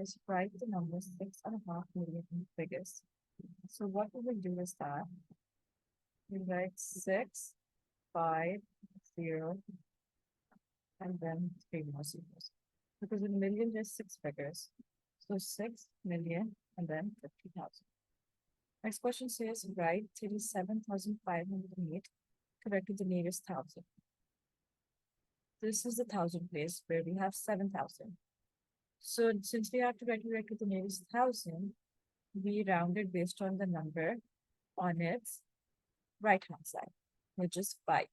says write the number 6.5 million in figures. So what we will do is that we write 6, 5, 0, and then 3 more zeros. Because in million there's 6 figures. So 6 million and then 50,000. Next question says write 37,508 correct to the nearest thousand. This is the thousand place where we have 7,000. So since we have to write to the nearest thousand, we rounded based on the number on its right hand side, which is 5.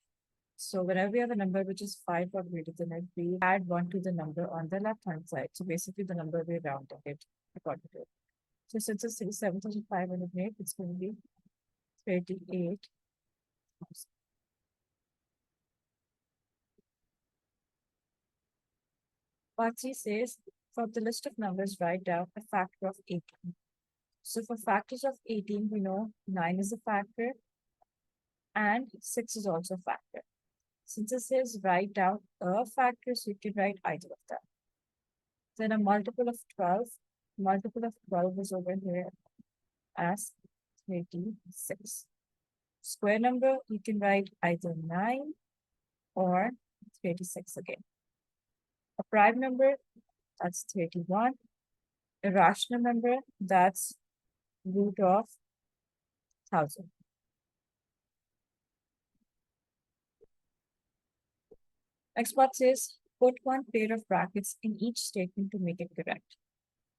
So whenever we have a number which is 5 or greater than it, we add 1 to the number on the left hand side. So basically the number we rounded it according to it. So since it's 7,508, it's going to be 38,000. Part C says, from the list of numbers, write down a factor of 18. So for factors of 18, we know 9 is a factor and 6 is also a factor. Since it says write down a factor, so you can write either of them. Then a multiple of 12 is over here as 36. Square number, you can write either 9 or 36 again. A prime number, that's 31. A rational number, that's root of 1,000. Next part says, put one pair of brackets in each statement to make it correct.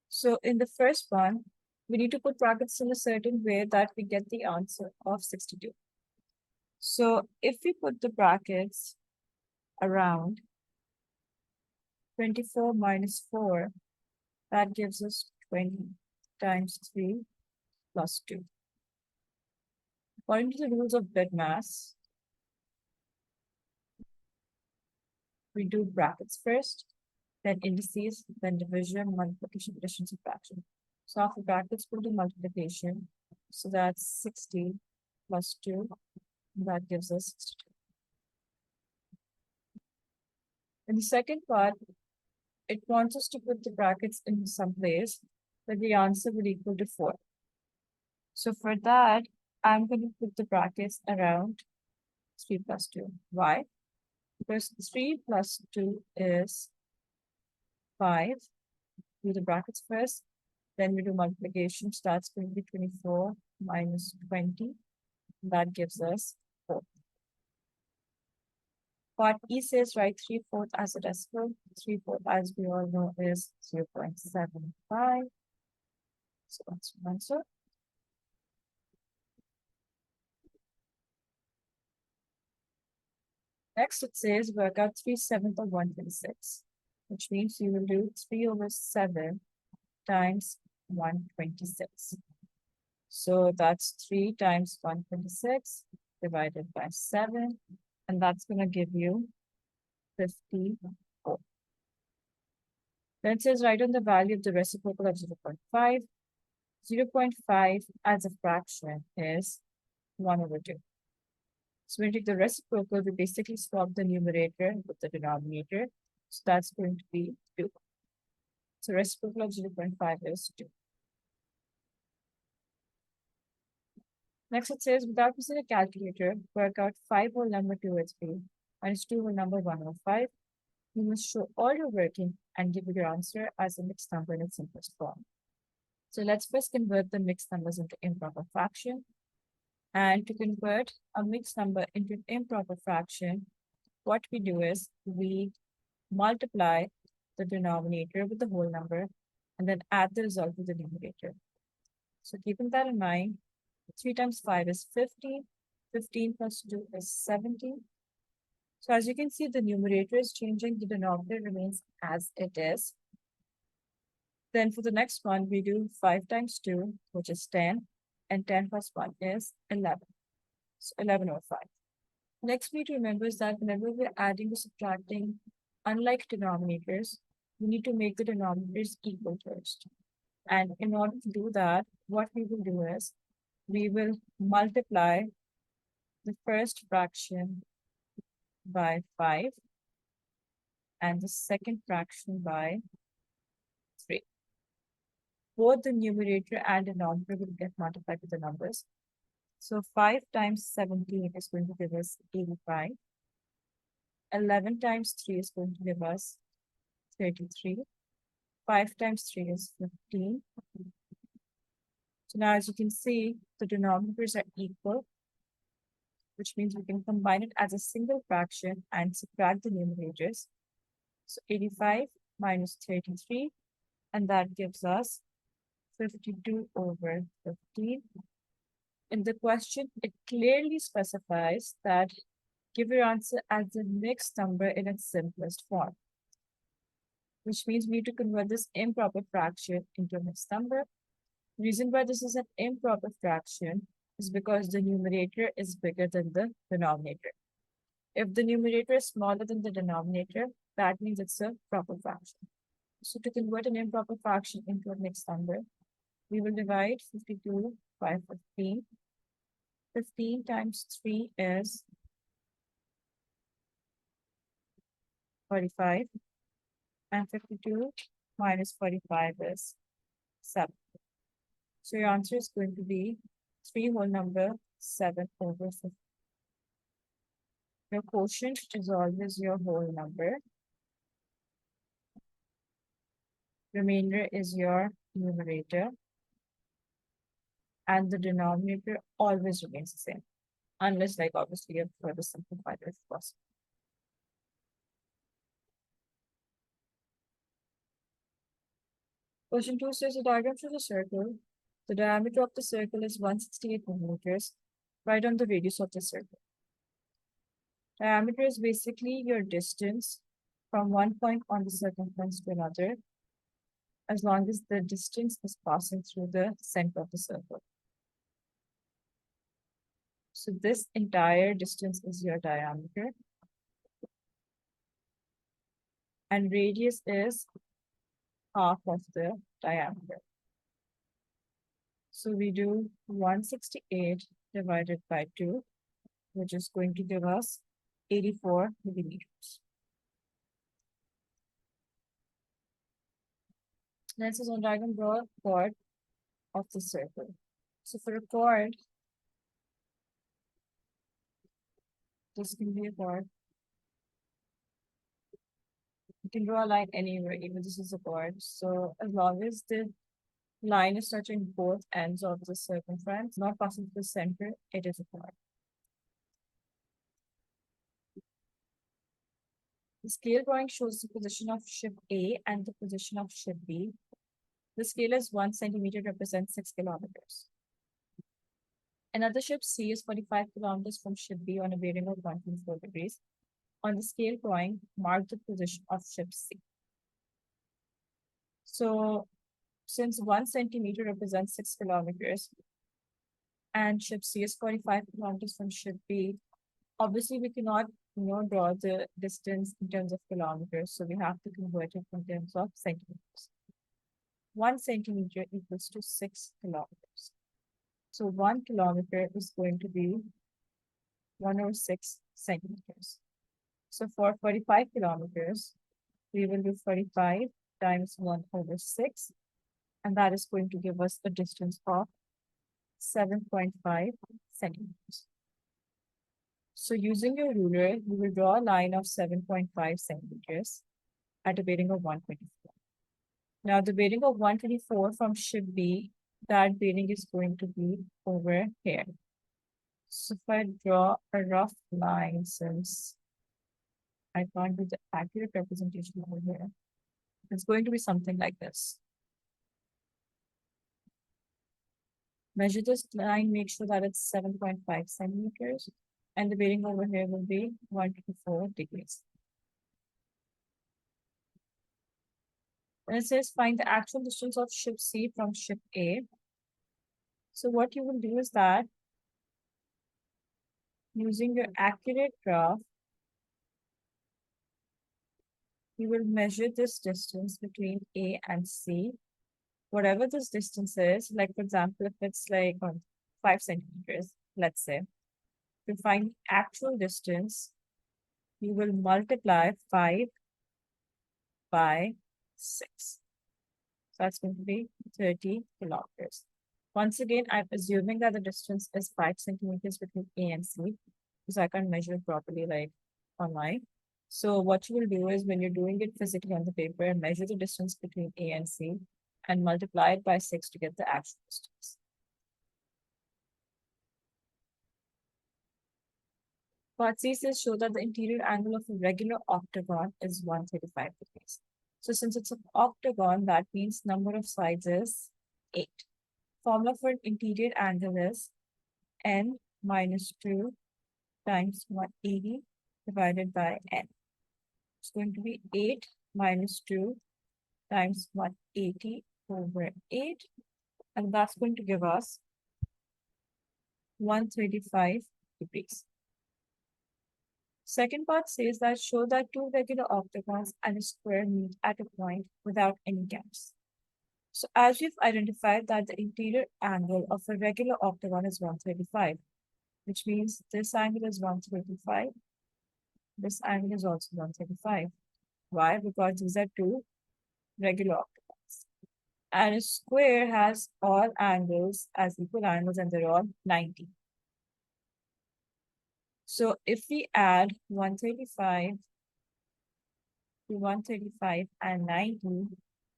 So in the first one, we need to put brackets in a certain way that we get the answer of 62. So if we put the brackets around 24 minus 4, that gives us 20 times 3 plus 2. According to the rules of bit mass, we do brackets first, then indices, then division, multiplication, addition, subtraction. So after brackets, we'll do multiplication. So that's 60 plus 2. That gives us 62. In the second part, it wants us to put the brackets in some place that the answer will equal to 4. So for that, I'm going to put the brackets around 3 plus 2. Why? Because 3 plus 2 is 5. Do the brackets first, then we do multiplication. So that's going to be 24 minus 20. That gives us 4. Part E says write 3/4 as a decimal. 3/4, as we all know, is 0.75. So that's the answer. Next, it says work out 3/7 of 126, which means you will do 3/7 times 126. So that's 3 times 126 divided by 7, and that's going to give you 54. Then it says write on the value of the reciprocal of 0.5. 0.5 as a fraction is 1/2. So when you take the reciprocal, we basically swap the numerator with the denominator. So that's going to be 2. So reciprocal of 0.5 is 2. Next it says, without using a calculator, work out 5 whole number 2/3 minus 2 whole number 1/5. You must show all your working and give your answer as a mixed number in its simplest form. So let's first convert the mixed numbers into improper fraction. And to convert a mixed number into an improper fraction, what we do is we multiply the denominator with the whole number and then add the result to the numerator. So keeping that in mind, 3 times 5 is 15. 15 plus 2 is 17. So as you can see, the numerator is changing, the denominator remains as it is. Then for the next one, we do 5 times 2, which is 10, and 10 plus 1 is 11. So 11/5. Next, we need to remember is that whenever we're adding or subtracting, unlike denominators, we need to make the denominators equal first. And in order to do that, what we will do is we will multiply the first fraction by 5 and the second fraction by 3. both the numerator and denominator will get multiplied with the numbers. So 5 times 17 is going to give us 85. 11 times 3 is going to give us 33. 5 times 3 is 15. So now as you can see, the denominators are equal, which means we can combine it as a single fraction and subtract the numerators. So 85 minus 33, and that gives us 52 over 15. In the question, it clearly specifies that give your answer as the mixed number in its simplest form, which means we need to convert this improper fraction into a mixed number. The reason why this is an improper fraction is because the numerator is bigger than the denominator. If the numerator is smaller than the denominator, that means it's a proper fraction. So to convert an improper fraction into a mixed number, we will divide 52 by 15. 15 times 3 is 45, and 52 minus 45 is 7. So your answer is going to be 3 whole number 7 over 50. Your quotient is always your whole number. Remainder is your numerator. And the denominator always remains the same, unless like obviously you have further simplified it if possible. Question 2 says a diagram shows a circle. The diameter of the circle is 168 millimeters. Write down the radius of the circle. Diameter is basically your distance from one point on the circumference to another, as long as the distance is passing through the center of the circle. So this entire distance is your diameter. And radius is half of the diameter. So we do 168 divided by 2, which is going to give us 84 millimeters. Next is on diagram, draw a chord of the circle. So for a chord, this can be a chord. You can draw a line anywhere, even this is a chord. So as long as the line is touching both ends of the circumference, not passing to the center, it is a chord. The scale drawing shows the position of ship A and the position of ship B. The scale is 1 centimeter, represents 6 kilometers. Another ship C is 45 kilometers from ship B on a bearing of 124 degrees. On the scale drawing, mark the position of ship C. So since 1 centimeter represents 6 kilometers and ship C is 45 kilometers from ship B, obviously we cannot draw the distance in terms of kilometers, so we have to convert it in terms of centimeters. 1 centimeter equals to 6 kilometers. So 1 kilometer is going to be 106 centimeters. So for 45 kilometers, we will do 45 times 1/6, and that is going to give us a distance of 7.5 centimeters. So using your ruler, you will draw a line of 7.5 centimeters at a bearing of 124. Now the bearing of 124 from ship B, that bearing is going to be over here. So if I draw a rough line, since I can't do the accurate representation over here, it's going to be something like this. Measure this line, make sure that it's 7.5 centimeters, and the bearing over here will be 124 degrees. And it says find the actual distance of ship C from ship A. So what you will do is that using your accurate graph, you will measure this distance between A and C. Whatever this distance is, like for example, if it's like 5 centimeters, let's say, to find actual distance, you will multiply 5 by 6. So that's going to be 30 kilometers. Once again, I'm assuming that the distance is 5 centimeters between A and C, because I can't measure it properly like online. So what you will do is when you're doing it physically on the paper, measure the distance between A and C and multiply it by 6 to get the actual distance. Part C says show that the interior angle of a regular octagon is 135 degrees. So since it's an octagon, that means number of sides is 8. Formula for an interior angle is n minus 2 times 180 divided by n. It's going to be 8 minus 2 times 180 over 8. And that's going to give us 135 degrees. Second part says that show that two regular octagons and a square meet at a point without any gaps. So as we've identified that the interior angle of a regular octagon is 135, which means this angle is 135. This angle is also 135. Why? Because these are two regular octagons. And a square has all angles as equal angles and they're all 90. So if we add 135 to 135 and 90,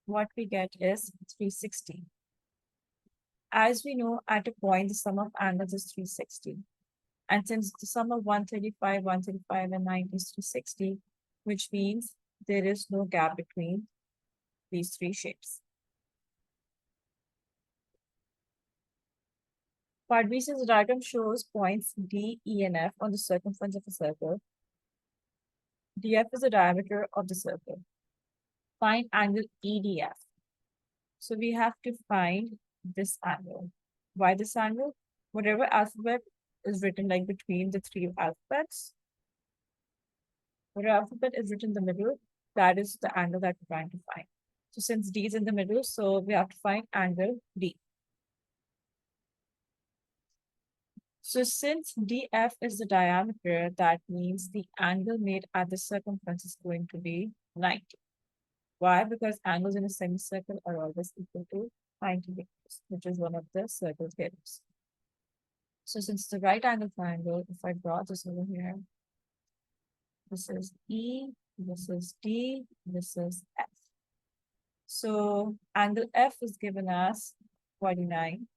what we get is 360. As we know, at a point, the sum of angles is 360. And since the sum of 135, and 90 is 360, which means there is no gap between these three shapes. Part B says the diagram shows points D, E, and F on the circumference of a circle. DF is the diameter of the circle. Find angle EDF. So we have to find this angle. Why this angle? Whatever alphabet is written like between the three alphabets, whatever alphabet is written in the middle, that is the angle that we're trying to find. So since D is in the middle, so we have to find angle D. So since DF is the diameter, that means the angle made at the circumference is going to be 90. Why? Because angles in a semicircle are always equal to 90 degrees, which is one of the circle theorems. So since the right angle triangle, if I draw this over here, this is E, this is D, this is F. So angle F is given as 49.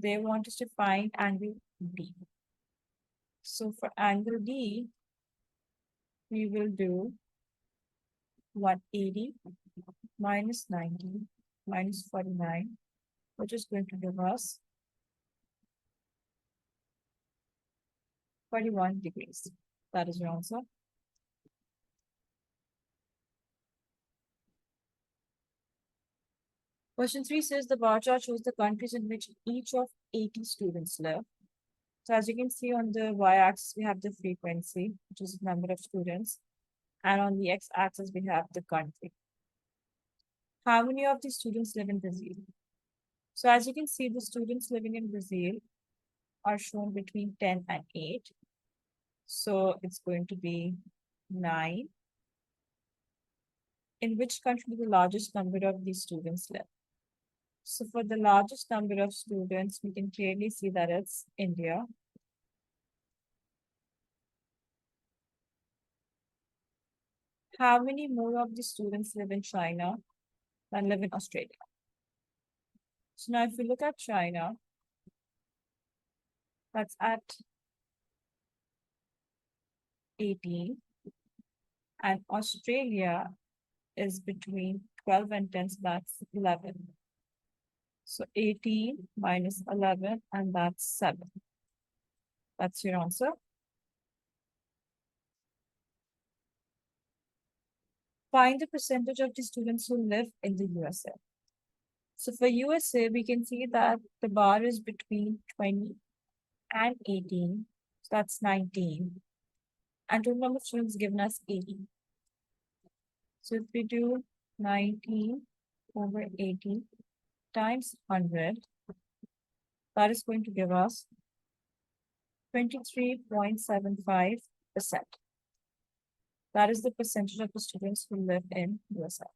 They want us to find angle D. So for angle D, we will do 180 minus 90 minus 49, which is going to give us 41 degrees. That is your answer. Question 3 says the bar chart shows the countries in which each of 80 students live. So as you can see on the y-axis, we have the frequency, which is the number of students. And on the x-axis, we have the country. How many of the students live in Brazil? So as you can see, the students living in Brazil are shown between 10 and 8. So it's going to be 9. In which country do the largest number of these students live? So for the largest number of students, we can clearly see that it's India. How many more of the students live in China than live in Australia? So now if we look at China, that's at 18, and Australia is between 12 and 10, so that's 11. So 18 minus 11, and that's 7. That's your answer. Find the percentage of the students who live in the USA. So for USA, we can see that the bar is between 20 and 18. So that's 19. And total number of students given us 80. So if we do 19 over 80 times 100, that is going to give us 23.75%. That is the percentage of the students who live in USA.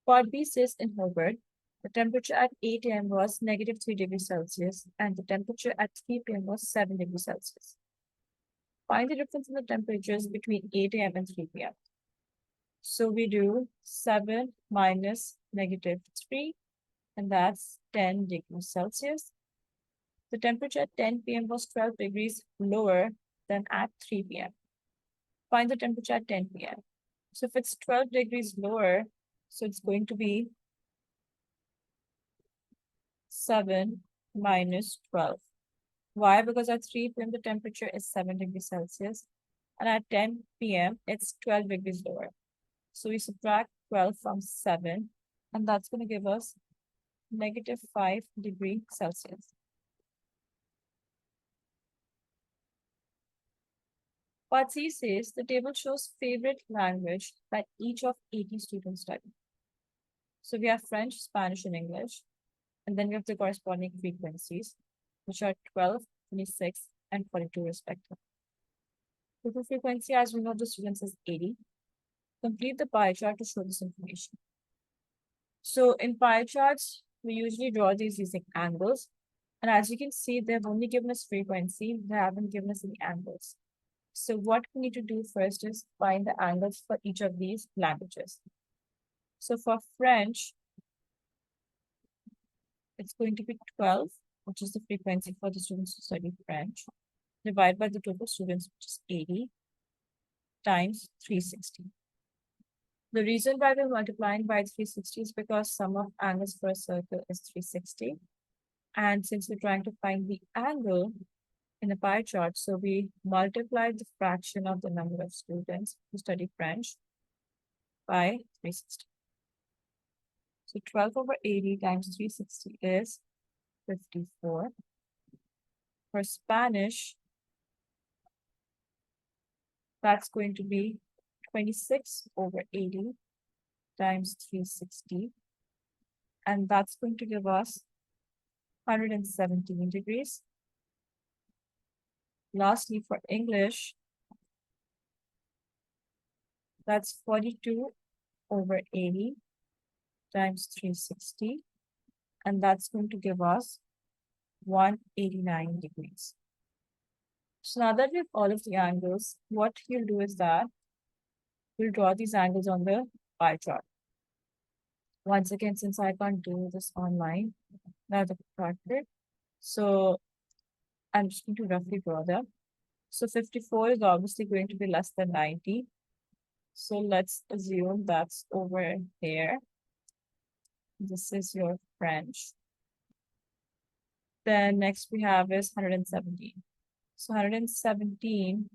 Part B says in Hobart, the temperature at 8 a.m. was negative 3 degrees Celsius and the temperature at 3 p.m. was 7 degrees Celsius. Find the difference in the temperatures between 8 a.m. and 3 p.m. So we do 7 minus negative 3, and that's 10 degrees Celsius. The temperature at 10 p.m. was 12 degrees lower than at 3 p.m. Find the temperature at 10 p.m. So if it's 12 degrees lower, so it's going to be 7 minus 12. Why? Because at 3 p.m. the temperature is 7 degrees Celsius, and at 10 p.m. it's 12 degrees lower. So we subtract 12 from 7, and that's going to give us negative 5 degrees Celsius. Part C says the table shows favorite language that each of 80 students study. So we have French, Spanish, and English, and then we have the corresponding frequencies, which are 12, 26, and 42 respectively. Total frequency, as we know, the students is 80. Complete the pie chart to show this information. So in pie charts, we usually draw these using angles. And as you can see, they've only given us frequency. They haven't given us any angles. So what we need to do first is find the angles for each of these languages. So for French, it's going to be 12, which is the frequency for the students who study French, divided by the total students, which is 80, times 360. The reason why we're multiplying by 360 is because sum of angles for a circle is 360. And since we're trying to find the angle in a pie chart, so we multiply the fraction of the number of students who study French by 360. So 12 over 80 times 360 is 54. For Spanish, that's going to be 26 over 80 times 360. And that's going to give us 117 degrees. Lastly, for English, that's 42 over 80 times 360. And that's going to give us 189 degrees. So now that we have all of the angles, what you'll do is that we'll draw these angles on the pie chart. Once again, since I can't do this online, now the practice. So I'm just going to roughly draw them. So 54 is obviously going to be less than 90. So let's assume that's over here. This is your French. Then next we have is 117. So 117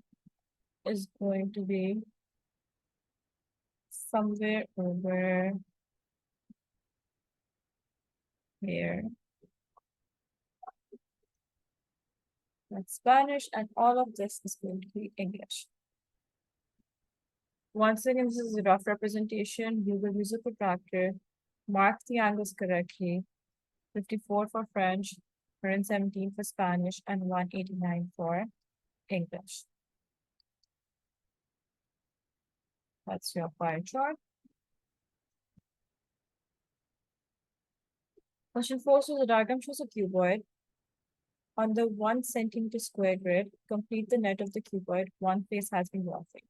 is going to be somewhere over here. That's Spanish, and all of this is going to be English. Once again, this is a rough representation. You will use a protractor, mark the angles correctly. 54 for French, 117 for Spanish, and 189 for English. That's your pie chart. Question 4, so the diagram shows a cuboid. On the 1 centimeter square grid, complete the net of the cuboid. One face has been morphed.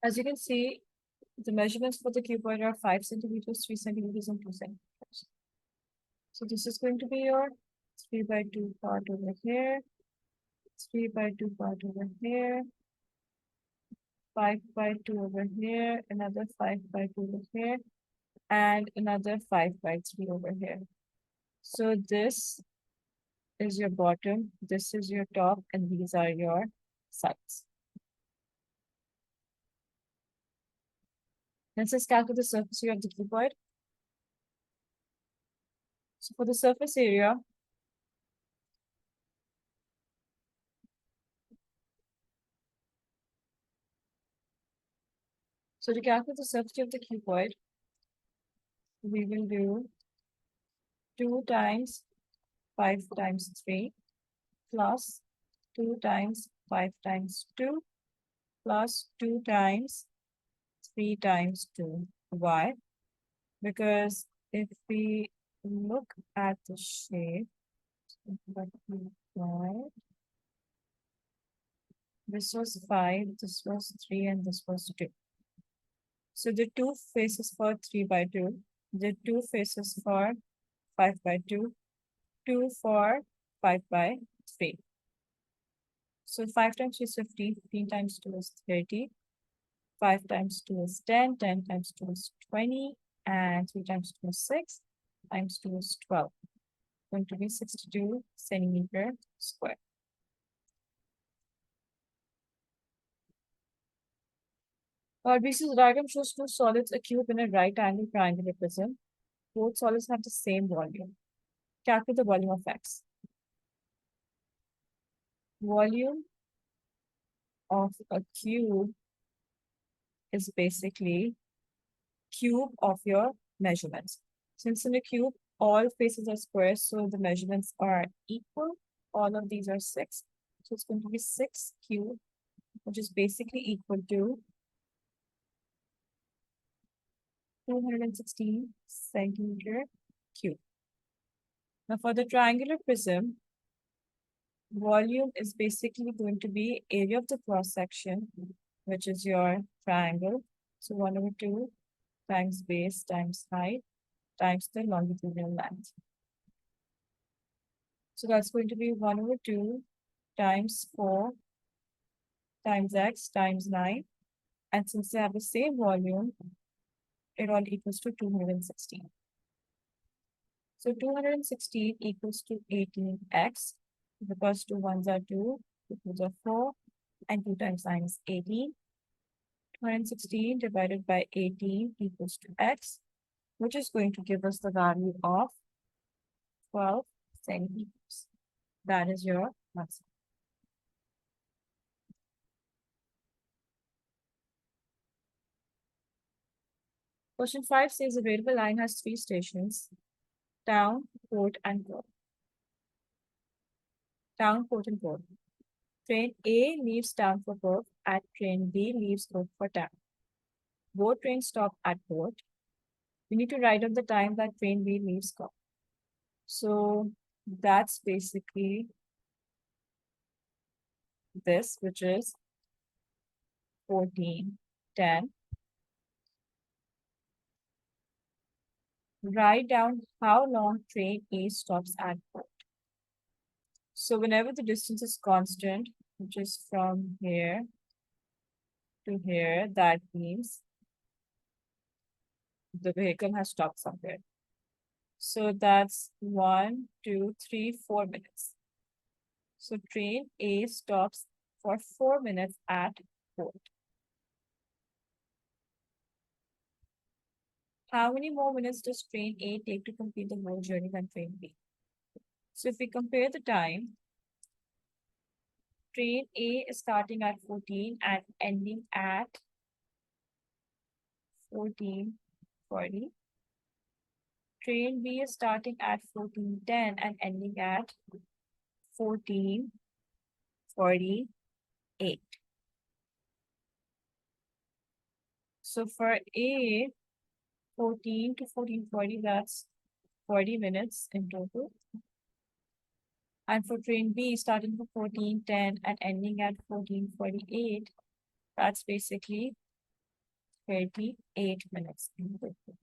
As you can see, the measurements for the cuboid are 5 centimeters, 3 centimeters, and 2 centimeters. So this is going to be your 3 by 2 part over here, 3 by 2 part over here, 5 by 2 over here, another 5 by 2 over here, and another 5 by 3 over here. So this is your bottom, this is your top, and these are your sides. Let's just calculate the surface area of the cuboid. So for the surface area, so to calculate the surface area of the cuboid, we will do 2 times 5 times 3 plus 2 times 5 times 2 plus 2 times 3 times 2. Why? because if we look at the shape, what we got, this was 5, this was 3, and this was 2. So the two faces for 3 by 2, the two faces for 5 by 2, 2 for 5 by 3. So 5 times 3 is 15, 15 times 2 is 30, 5 times 2 is 10, 10 times 2 is 20, and 3 times 2 is 6, times 2 is 12. Going to be 62 centimeter square. Our diagram shows two solids, a cube and a right angle triangular prism. Both solids have the same volume. Calculate the volume of X. Volume of a cube is basically cube of your measurements. Since in a cube, all faces are square, so the measurements are equal. All of these are 6. So it's going to be 6 cube, which is basically equal to 216 centimeter cube. Now for the triangular prism, volume is basically going to be area of the cross section, which is your triangle. So 1/2 times base times height times the longitudinal length. So that's going to be 1/2 times 4 times x times 9. And since they have the same volume, it all equals to 216. So 216 equals to 18x, because 2 ones are 2, 2 twos are 4, and 2 times 9 is 18. 216 divided by 18 equals to x, which is going to give us the value of 12 centimeters. That is your answer. Question 5 says the railway line has 3 stations: town, port, and port. Town, port, and port. Train A leaves town for port, and train B leaves port for town. Both trains stop at port. We need to write out the time that train B leaves port. So that's basically this, which is 14:10. Write down how long train A stops at port. So whenever the distance is constant, which is from here to here, that means the vehicle has stopped somewhere. So that's 1, 2, 3, 4 minutes. So train A stops for 4 minutes at port. How many more minutes does train A take to complete the whole journey than train B? So if we compare the time, train A is starting at 14 and ending at 14:40. Train B is starting at 14:10 and ending at 14:48. So for A, 14 to 14:40, that's 40 minutes in total. And for train B, starting from 14:10 and ending at 14:48, that's basically 38 minutes in total.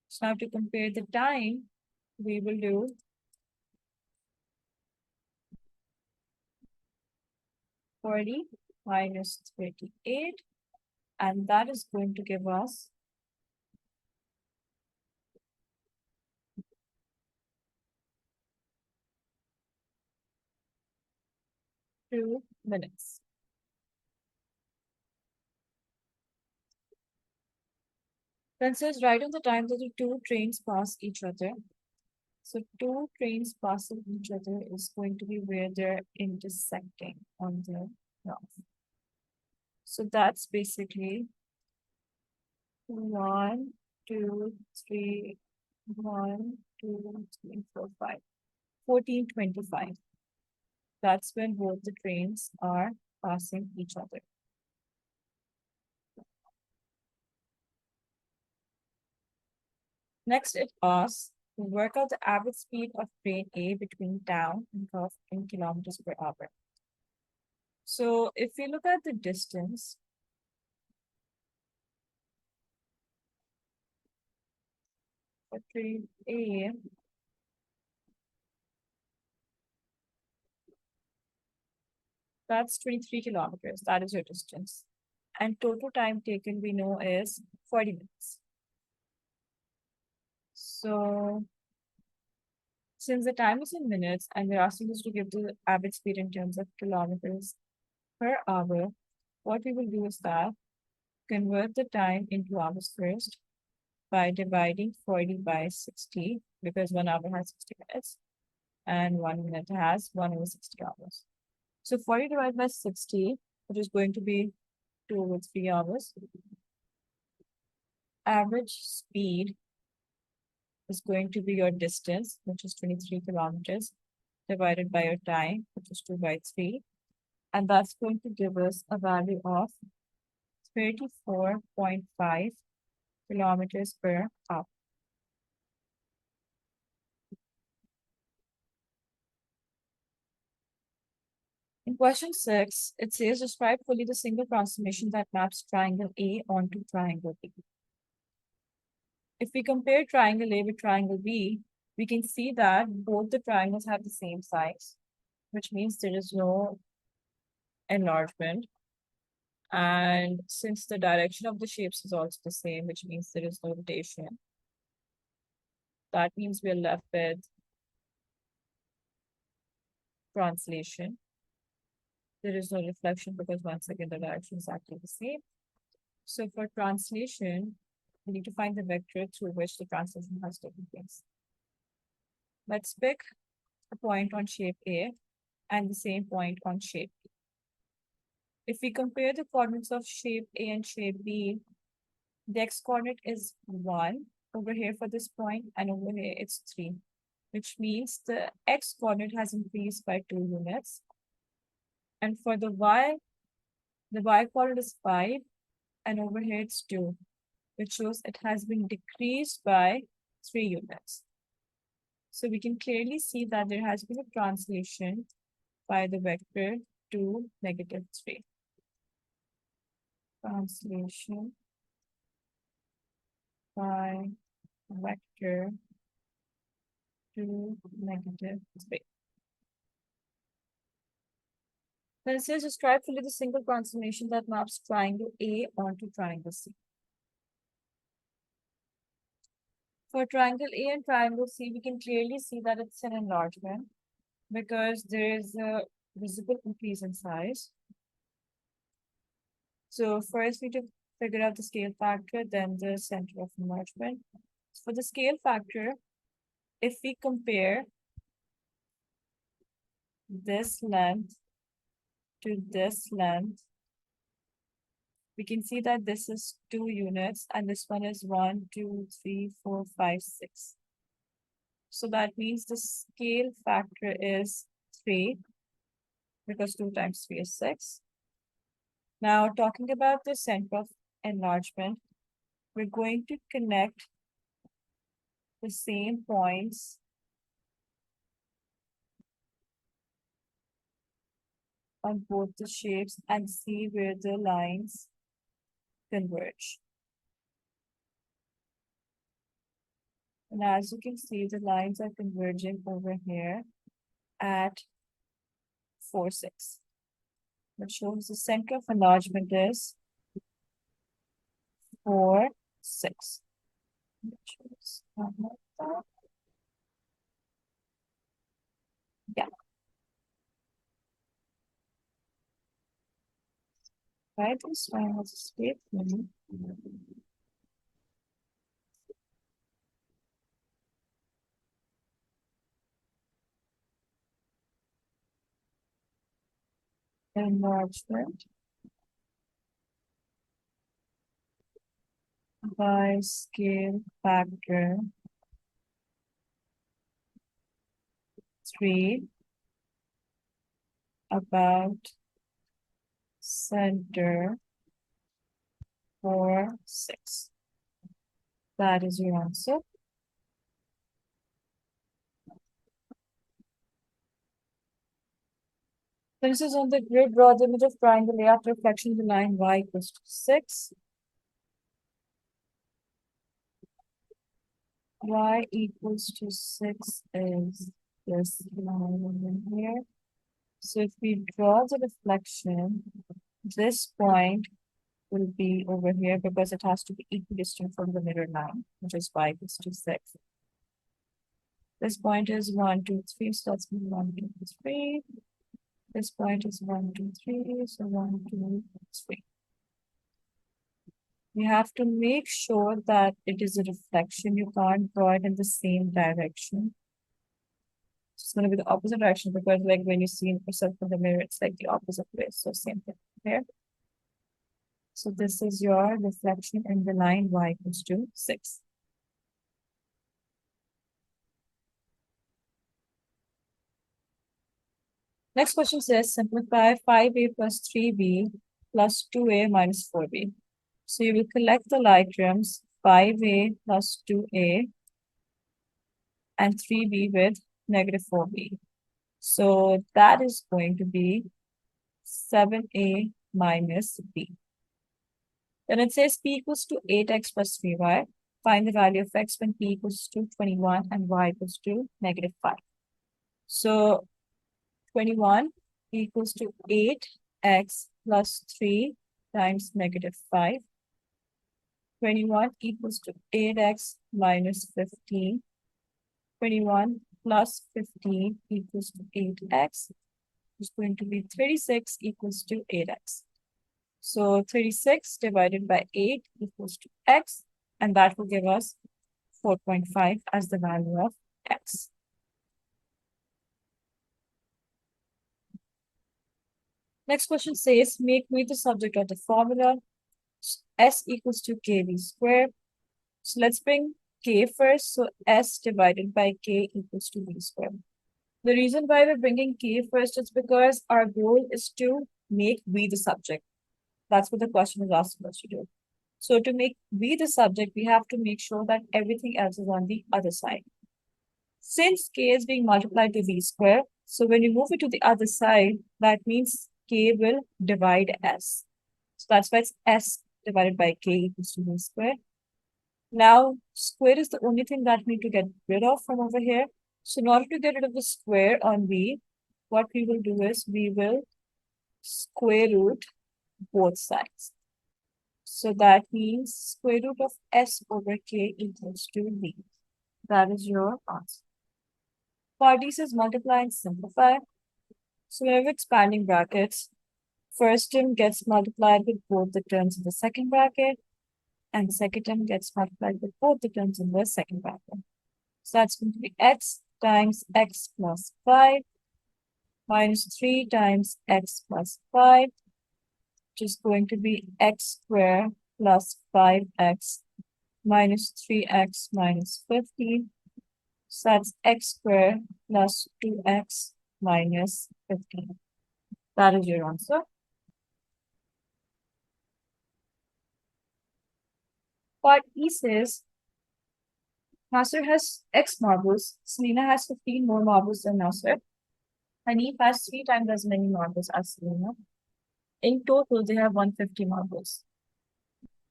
So now to compare the time, we will do 40 minus 38, and that is going to give us 2 minutes. Then says write on the time that the two trains pass each other. So two trains passing each other is going to be where they're intersecting on the graph. So that's basically 1, 2, 3, 1, 2, 3, 4, 5. 14:25. That's when both the trains are passing each other. Next, it asks to work out the average speed of train A between town and Gulf in kilometers per hour. So if we look at the distance, for train A, that's 23 kilometers. That is your distance. And total time taken we know is 40 minutes. So since the time is in minutes and we're asking us to give the average speed in terms of kilometers per hour, what we will do is that convert the time into hours first by dividing 40 by 60 because 1 hour has 60 minutes and 1 minute has 1 over 60 hours. So 40 divided by 60, which is going to be 2 over 3 hours. Average speed is going to be your distance, which is 23 kilometers, divided by your time, which is 2 by 3. And that's going to give us a value of 34.5 kilometers per hour. In question 6, it says describe fully the single transformation that maps triangle A onto triangle B. If we compare triangle A with triangle B, we can see that both the triangles have the same size, which means there is no enlargement. And since the direction of the shapes is also the same, which means there is no rotation, that means we're left with translation. There is no reflection because once again, the direction is actually the same. So for translation, we need to find the vector through which the translation has taken place. Let's pick a point on shape A and the same point on shape B. If we compare the coordinates of shape A and shape B, the x-coordinate is 1 over here for this point, and over here it's 3, which means the x-coordinate has increased by 2 units. And for the y-coordinate is 5, and over here it's 2, which shows it has been decreased by 3 units. So we can clearly see that there has been a translation by the vector to -3. Translation by vector to -3. Then it says describe fully the single transformation that maps triangle A onto triangle C. For triangle A and triangle C, we can clearly see that it's an enlargement because there is a visible increase in size. So first we need to figure out the scale factor, then the center of enlargement. For the scale factor, if we compare this length to this length, we can see that this is 2 units and this one is 1, 2, 3, 4, 5, 6. So that means the scale factor is 3 because 2 times 3 is 6. Now talking about the center of enlargement, we're going to connect the same points on both the shapes and see where the lines converge. And as you can see, the lines are converging over here at 4, 6, which shows the center of enlargement is 4, 6. Which is yeah, right. This one has a statement. Enlargement by scale factor 3 about center 4, 6. That is your answer. So this is on the grid. Draw the image of triangle A after reflection of the line y equals to 6. Y equals to 6 is this line over here. So if we draw the reflection, this point will be over here because it has to be equidistant from the mirror line, which is y equals to 6. This point is 1, 2, 3, so that's 1, 2, 3. This point is 1, 2, 3, so 1, 2, 3. You have to make sure that it is a reflection. You can't draw it in the same direction. It's going to be the opposite direction because like when you see yourself in the mirror, it's like the opposite way. So same thing here. So this is your reflection in the line y equals to 6. Next question says simplify 5a plus 3b plus 2a minus 4b. So you will collect the items 5a plus 2a and 3b with negative 4b. So that is going to be 7a minus b. Then it says p equals to 8x plus 3y. Find the value of x when p equals to 21 and y equals to negative 5. So 21 equals to 8x plus 3 times negative 5. 21 equals to 8x minus 15. 21 plus 15 equals to 8x, which is going to be 36 equals to 8x. So 36 divided by 8 equals to x, and that will give us 4.5 as the value of x. Next question says, make me the subject of the formula. S equals to kb squared. So let's bring k first. So s divided by k equals to b squared. The reason why we're bringing k first is because our goal is to make v the subject. That's what the question is asking us to do. So to make v the subject, we have to make sure that everything else is on the other side. Since k is being multiplied to b square, so when you move it to the other side, that means k will divide s. So that's why it's s divided by k equals to b square. Now, square is the only thing that we need to get rid of from over here. So in order to get rid of the square on b, what we will do is we will square root both sides. So that means square root of s over k equals to b. That is your answer. Part D says multiply and simplify. So whenever expanding brackets, first term gets multiplied with both the terms in the second bracket, and second term gets multiplied with both the terms in the second bracket. So that's going to be x times x plus 5 minus 3 times x plus 5, which is going to be x squared plus 5x minus 3x minus 15. So that's x squared plus 2x minus 15. That is your answer. Part E says, Nasser has X marbles, Selena has 15 more marbles than Nasser, and Eve has 3 times as many marbles as Selena. In total, they have 150 marbles.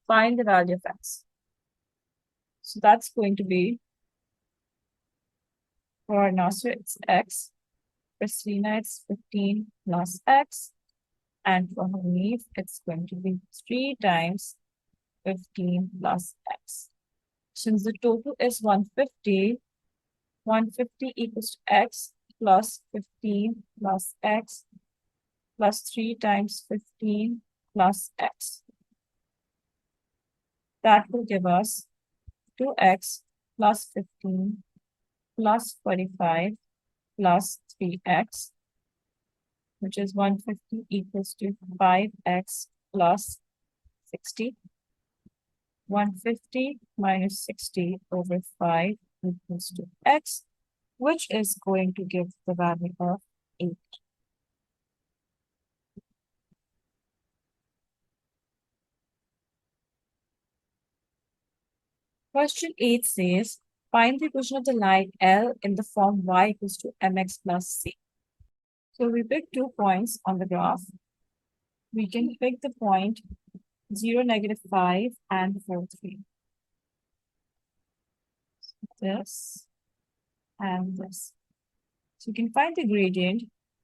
Find the value of X. So that's going to be, for Nasser, it's X. For Selena, it's 15 plus X. And for Hanif, it's going to be 3 times 15 plus X. Since the total is 150, 150 equals to X plus 15 plus X plus 3 times 15 plus X. That will give us 2X plus 15 plus 45 plus 3X, which is 150 equals to 5X plus 60. 150 minus 60 over 5 equals to X, which is going to give the value of 8. Question 8 says, find the equation of the line L in the form y equals to mx plus c. So we pick 2 points on the graph. We can pick the point 0, -5 and 4, 3. This and this. So you can find the gradient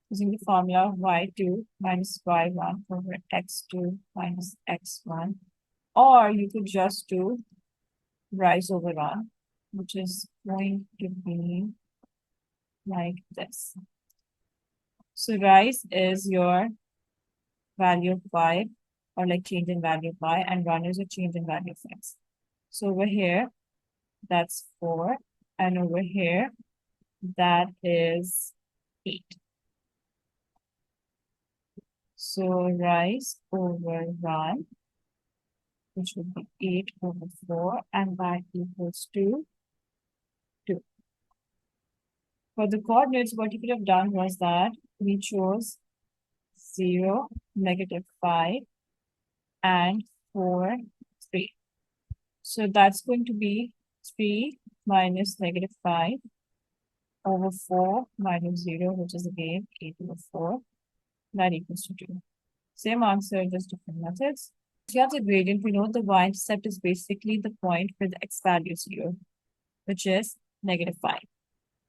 using the formula y2 minus y1 over x2 minus x1. Or you could just do rise over run, which is going to be like this. So rise is your value of y, or like change in value of y, and run is a change in value of x. So over here, that's 4, and over here, that is 8. So rise over run, which would be 8 over 4, and that equals to 2. For the coordinates, what you could have done was that we chose 0, -5, and 4, 3. So that's going to be 3 minus -5 over 4 minus 0, which is again 8 over 4. That equals to 2. Same answer, just different methods. If you have the gradient, we know the y-intercept is basically the point where the x value is 0, which is -5.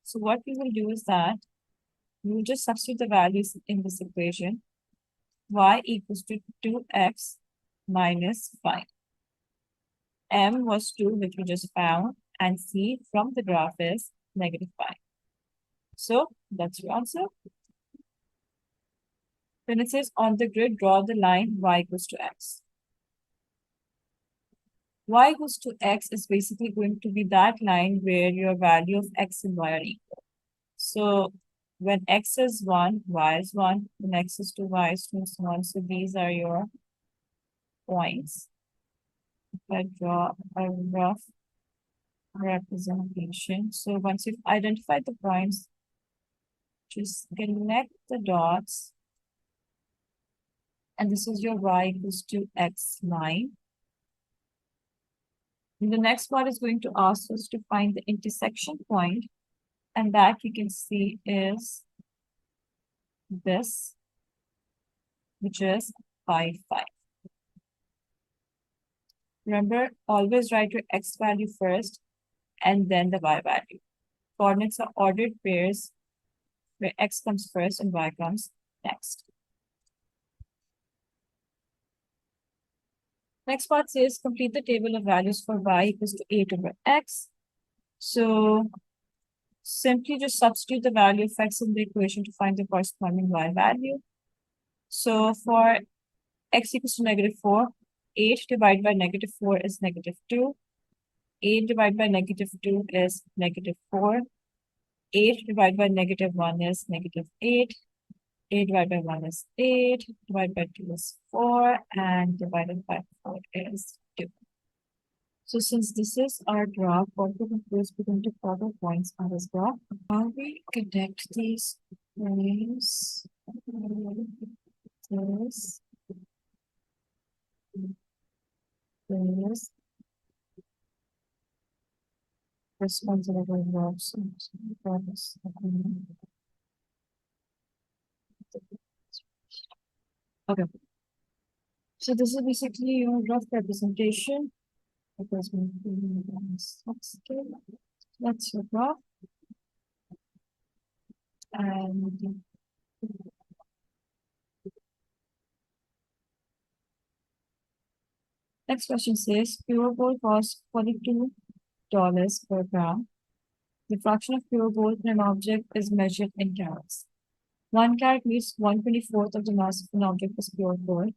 So what we will do is that we will just substitute the values in this equation. Y equals to 2x minus 5. M was 2, which we just found, and C from the graph is -5. So that's your answer. Then it says on the grid, draw the line y equals to x. Y equals to x is basically going to be that line where your value of x and y are equal. So when x is 1, y is 1. When x is 2, y is 2, and so on. So these are your points. If I draw a rough representation. So once you've identified the points, just connect the dots. And this is your y equals to x line. And the next part is going to ask us to find the intersection point, and that you can see is this, which is 5, 5. Remember, always write your x value first and then the y value. Coordinates are ordered pairs where x comes first and y comes next. Next part says complete the table of values for y equals to 8 over x. So simply just substitute the value of x in the equation to find the corresponding y value. So for x equals to -4, 8 divided by -4 is -2. 8 divided by -2 is -4. 8 divided by -1 is -8. 8 divided by 1 is 8, divided by 2 is 4, and divided by 4 is 2. So since this is our graph, what we're going to do is we're going to plot the points on this graph. Now we connect these points. This. This. Responsible verbs. Okay. So this is basically your rough representation. Because that's your graph. And next question says pure gold costs $42 per gram. The fraction of pure gold in an object is measured in carats. 1 carat means 1/24th of the mass of an object is pure gold.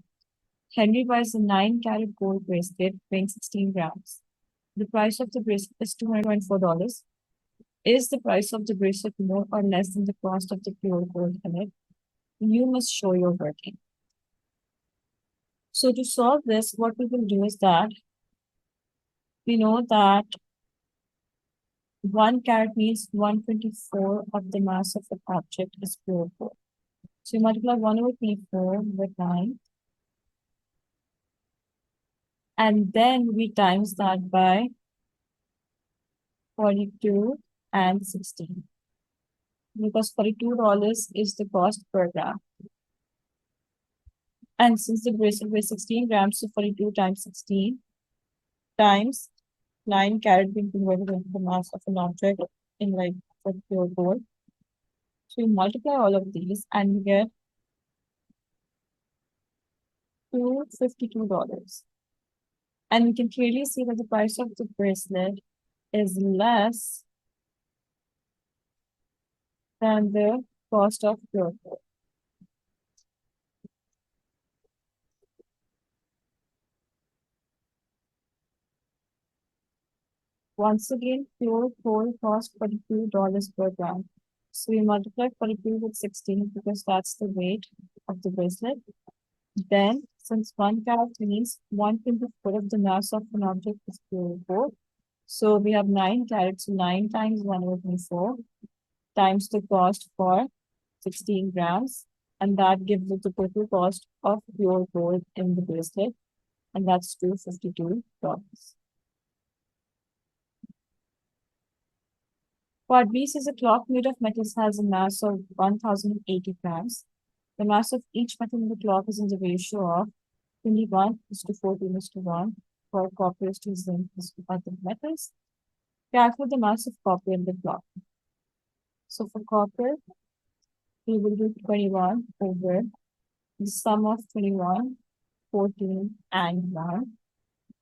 Henry buys a 9-carat gold bracelet weighing 16 grams. The price of the bracelet is $224. Is the price of the bracelet more or less than the cost of the pure gold in it? You must show your working. So to solve this, what we will do is that we know that 1 carat means 1/24 of the mass of the object is pure gold. So you multiply 1/24 with 9. And then we times that by 42 and 16. because $42 is the cost per gram. And since the bracelet weighs 16 grams, so 42 times 16 times 9 carat being converted into the mass of an object in like for pure gold. So you multiply all of these and you get $252. And we can clearly see that the price of the bracelet is less than the cost of pure gold. Once again, pure gold costs $42 per gram. So we multiply 42 with 16 because that's the weight of the bracelet. Then, since 1 carat means 1/24 of the mass of an object is pure gold, so we have 9 carats, so 9 times 1/24 times the cost for 16 grams, and that gives us the total cost of pure gold in the bracelet, and that's $252. Part B says a clock made of metals has a mass of 1080 grams. The mass of each metal in the clock is in the ratio of 21:14:1 for copper is to zinc is to other metals. Calculate the mass of copper in the clock. So for copper, we will do 21 over the sum of 21, 14, and 1,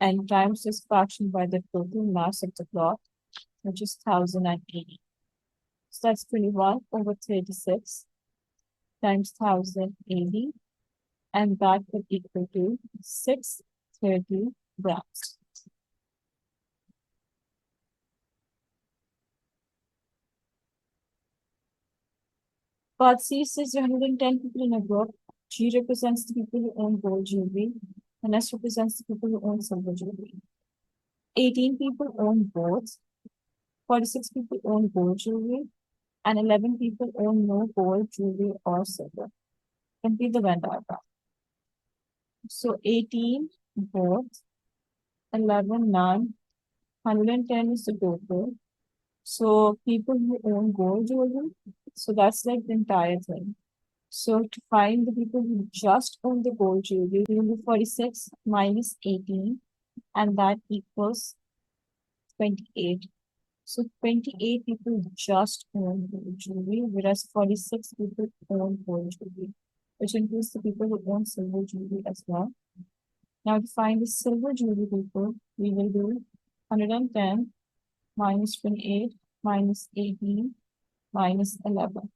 and times this fraction by the total mass of the clock, which is 1080. So that's 21 over 36 times 1080, and that would equal to 630 grams. Part C says 110 people in a group. G represents the people who own gold jewelry, and S represents the people who own silver jewelry. 18 people own both, 46 people own gold jewelry, and 11 people own no gold jewelry or silver. Complete the Venn diagram. So 18 both, 11 none, 110 is the total. So people who own gold jewelry, so that's like the entire thing. So to find the people who just own the gold jewelry, we will do 46 minus 18, and that equals 28. So 28 people just own gold jewelry, whereas 46 people own gold jewelry, which includes the people who own silver jewelry as well. Now to find the silver jewelry people, we will do 110 minus 28 minus 18 minus 11.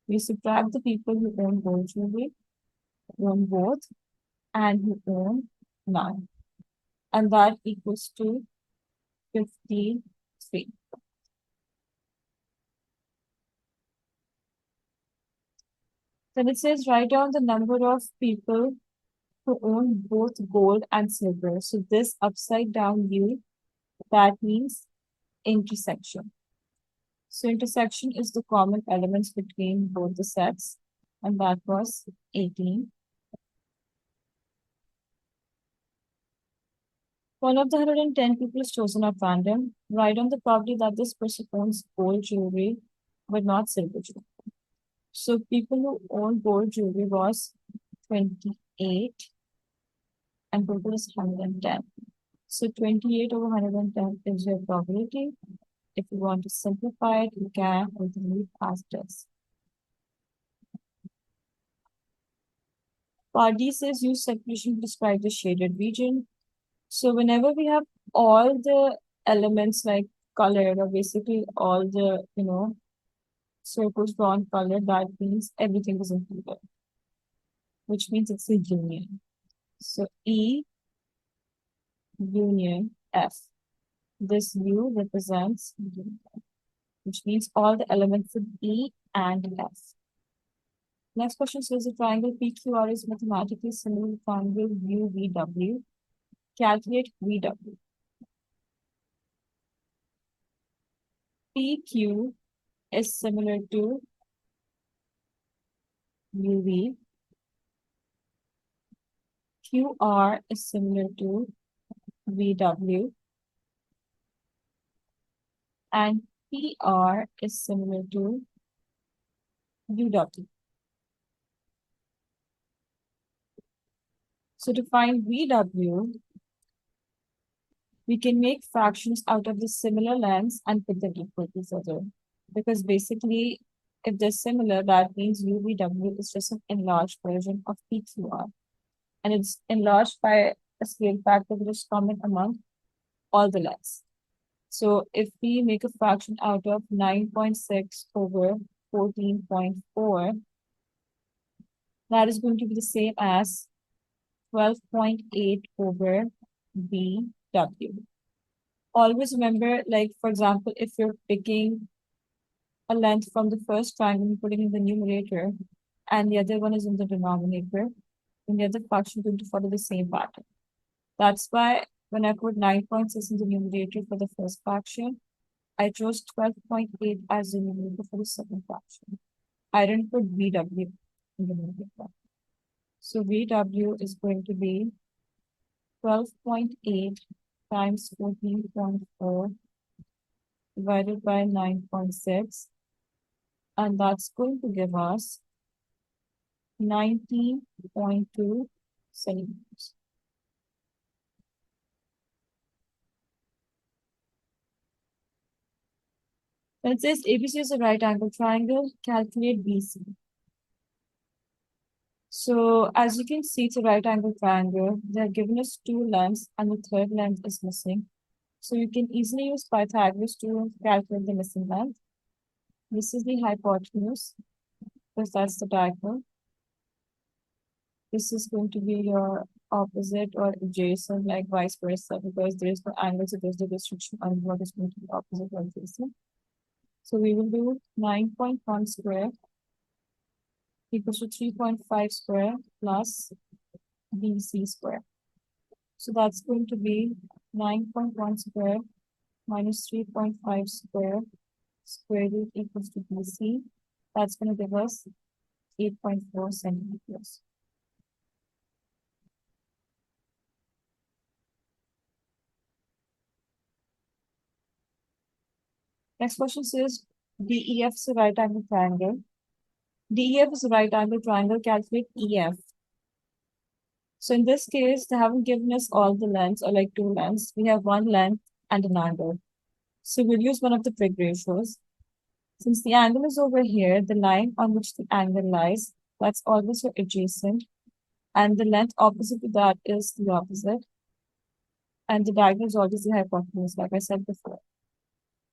We subtract the people who own gold jewelry, own both, and who own none. And that equals to 53. Then it says write down the number of people who own both gold and silver. So this upside down U, that means intersection. So intersection is the common elements between both the sets, and that was 18. One of the 110 people is chosen at random. Write on the property that this person owns gold jewelry, but not silver jewelry. So people who own gold jewelry was 28, and total is 110. So 28 over 110 is your probability. If you want to simplify it, you can ultimately as this. Part D says use separation to describe the shaded region. So whenever we have all the elements like colored, or basically all the, circles drawn colored, that means everything is included, which means it's a union. So E union F. This U represents union, which means all the elements in E and F. Next question says the triangle PQR is mathematically similar to triangle UVW. Calculate VW. PQ is similar to UV. QR is similar to VW. And PR is similar to VW. So to find VW, we can make fractions out of the similar lengths and put them equal to each other. Because basically, if they're similar, that means UVW is just an enlarged version of PQR. And it's enlarged by a scale factor which is common among all the lengths. So if we make a fraction out of 9.6 over 14.4, that is going to be the same as 12.8 over BW. Always remember, like, for example, if you're picking a length from the first triangle and putting in the numerator, and the other one is in the denominator, then the other fraction is going to follow the same pattern. That's why when I put 9.6 in the numerator for the first fraction, I chose 12.8 as the numerator for the second fraction. I didn't put VW in the numerator. So VW is going to be 12.8 times 14.4 divided by 9.6, and that's going to give us 19.2 centimeters. When it says ABC is a right angle triangle, calculate BC. So as you can see, it's a right angle triangle. They're given us two lengths and the third length is missing. So you can easily use Pythagoras to calculate the missing length. This is the hypotenuse, because that's the diagonal. This is going to be your opposite or adjacent, like vice versa, because there is no angle, so there's the restriction on what is going to be opposite or adjacent. So we will do 9.1 square equals to 3.5 square plus BC square. So that's going to be 9.1 square minus 3.5 square root equals to BC. That's going to give us 8.4 centimeters. Next question says DEF is a right angle triangle. DEF is a right angle triangle, calculate EF. So in this case, they haven't given us all the lengths or like two lengths. We have one length and an angle. So we'll use one of the trig ratios. Since the angle is over here, the line on which the angle lies, that's always your adjacent. And the length opposite to that is the opposite. And the diagonal is always the hypotenuse, like I said before.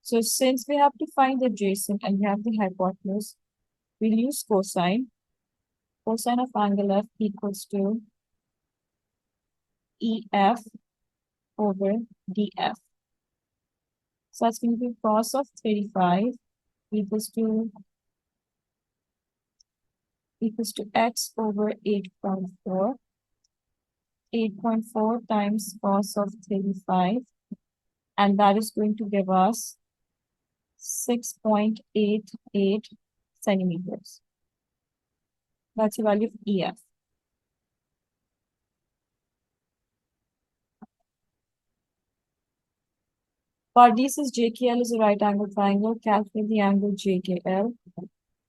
So since we have to find the adjacent and we have the hypotenuse, we'll use cosine. Cosine of angle F equals to EF over DF. So that's going to be cos of 35 equals to x over 8.4. 8.4 times cos of 35, and that is going to give us 6.88 centimeters. That's the value of EF. Cartesius JKL is a right angle triangle. Calculate the angle JKL.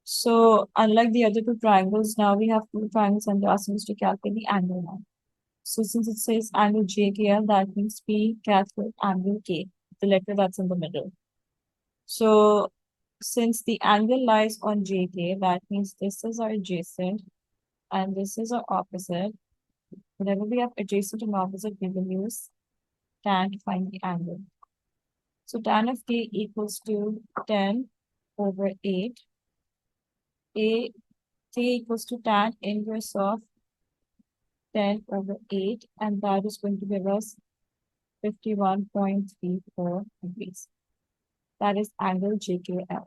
So unlike the other two triangles, now we have two triangles and they're asking us to calculate the angle now. So since it says angle JKL, that means we calculate angle K, the letter that's in the middle. So since the angle lies on JK, that means this is our adjacent and this is our opposite. Whenever we have adjacent and opposite, we will use tan to find the angle. So tan of K equals to 10 over 8. K equals to tan inverse of 10 over 8, and that is going to give us 51.34 degrees. That is angle JKL.